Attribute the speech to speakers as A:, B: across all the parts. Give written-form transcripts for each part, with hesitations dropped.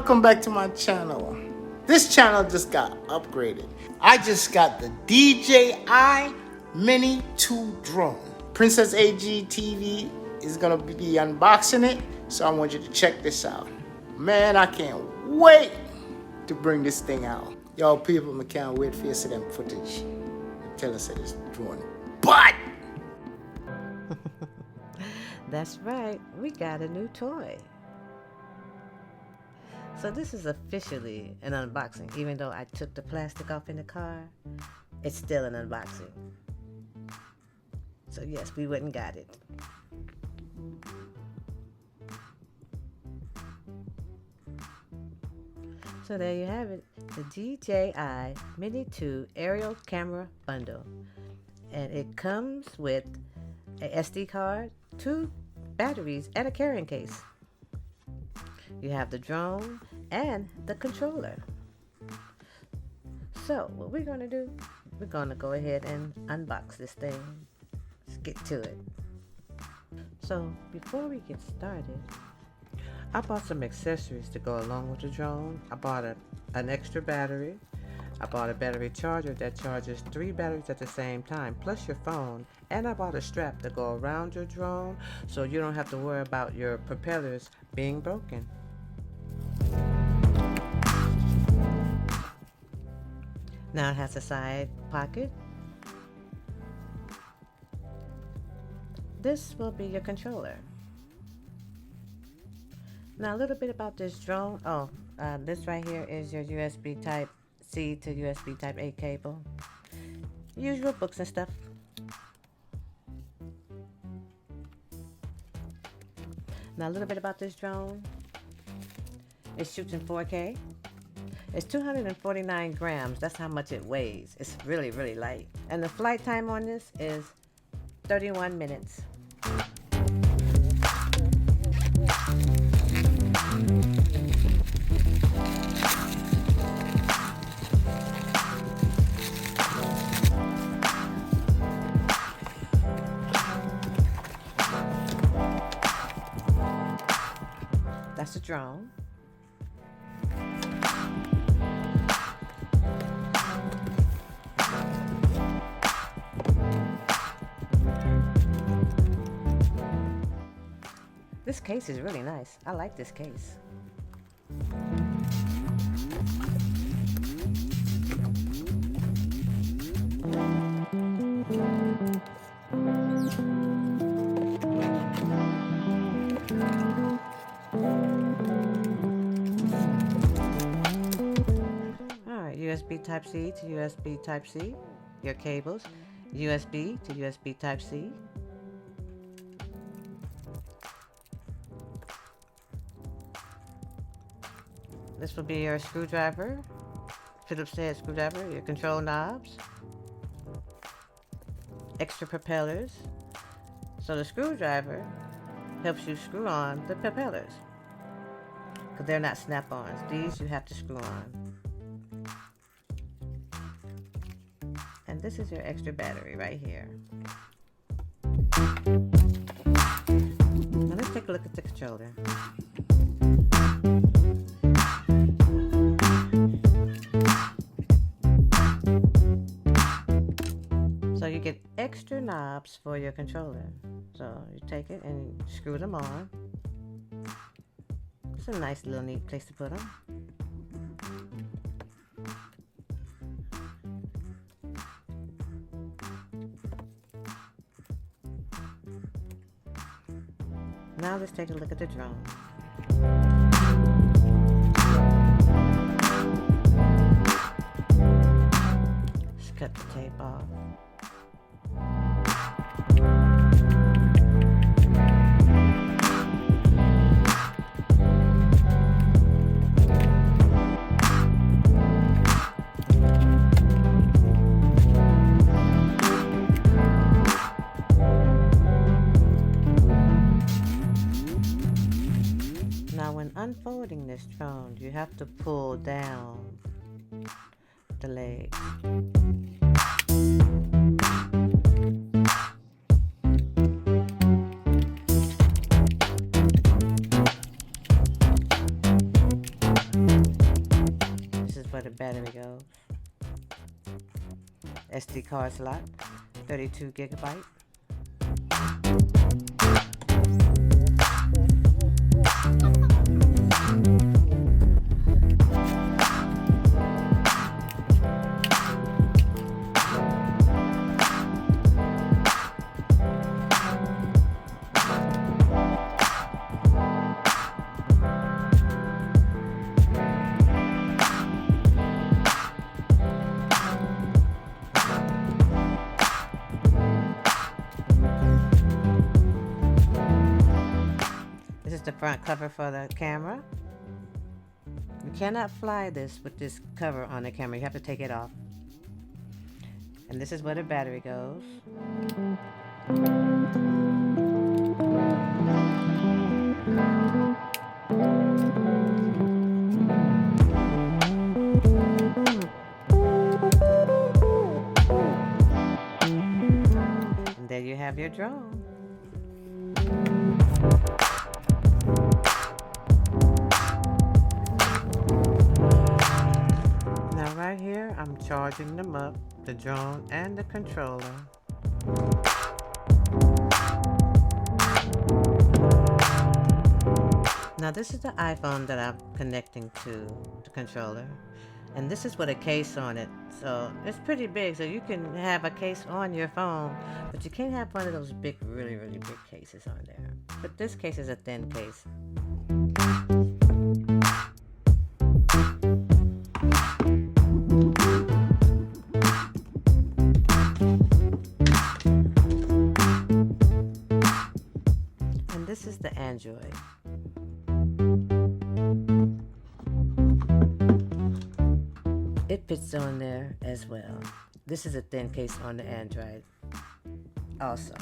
A: welcome back to my channel. This channel just got upgraded. I just got the DJI Mini 2 drone. Princess AG TV is gonna be unboxing it, so I want you to check this out. Man, I can't wait to bring this thing out. Y'all people, I can't wait for you to see them footage. Tell us that it's drone. But
B: That's right, we got a new toy. So this is officially an unboxing. Even though I took the plastic off in the car, it's still an unboxing. So yes, we went and got it. So there you have it, the DJI Mini 2 aerial camera bundle. And it comes with a SD card, 2 batteries, and a carrying case. You have the drone and the controller. So what we're going to do, we're going to go ahead and unbox this thing. Let's get to it. So before we get started, I bought some accessories to go along with the drone. I bought an extra battery. I bought a battery charger that charges 3 batteries at the same time, plus your phone. And I bought a strap to go around your drone so you don't have to worry about your propellers being broken. Now it has a side pocket. This will be your controller. Now a little bit about this drone. This right here is your USB type C to USB type A cable. Usual books and stuff. Now a little bit about this drone. It shoots in 4K. It's 249 grams. That's how much it weighs. It's really, really light. And the flight time on this is 31 minutes. That's the drone. This case is really nice. I like this case. Alright, USB Type C to USB Type C. Your cables. USB to USB Type C. This will be your screwdriver, Phillips head screwdriver, your control knobs, extra propellers. So the screwdriver helps you screw on the propellers because they're not snap-ons. These you have to screw on. And this is your extra battery right here. Now let's take a look at the controller. So you get extra knobs for your controller. So you take it and screw them on. It's a nice little neat place to put them. Now let's take a look at the drone. Let's cut the tape off. Now when unfolding this drone, you have to pull down the leg. SD card slot, 32 gigabyte. This is the front cover for the camera. You cannot fly this with this cover on the camera. You have to take it off. And this is where the battery goes. And there you have your drone. Now right here, I'm charging them up, the drone and the controller. Now this is the iPhone that I'm connecting to the controller. And this is with a case on it. So it's pretty big, so you can have a case on your phone, but you can't have one of those big, really, really big cases on there. But this case is a thin case. And this is the Android. It fits on there as well. This is a thin case on the Android also.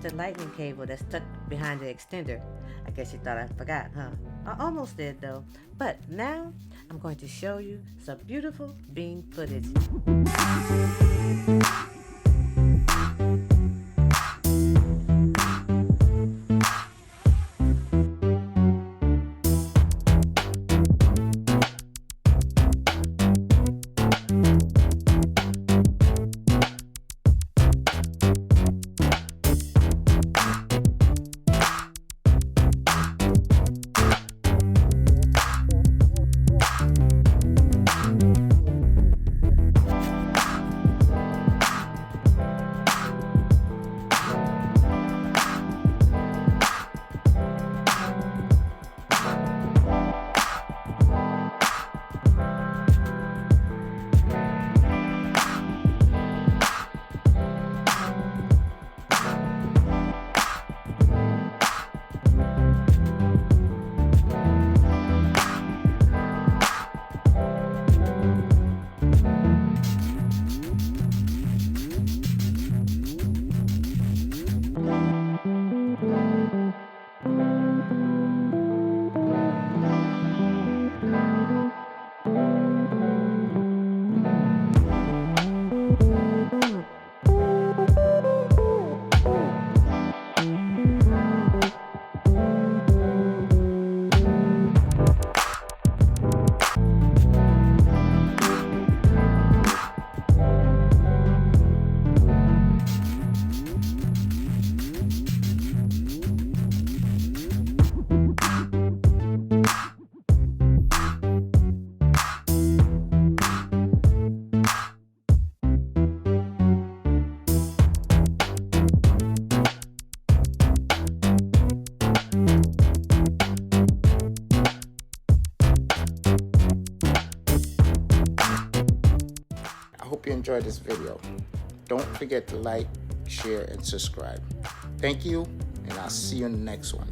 B: The lightning cable that's stuck behind the extender. I guess you thought I forgot, huh? I almost did though. But now I'm going to show you some beautiful beam footage.
A: hope you enjoyed this video. Don't forget to like, share, and subscribe. Thank you, and I'll see you in the next one.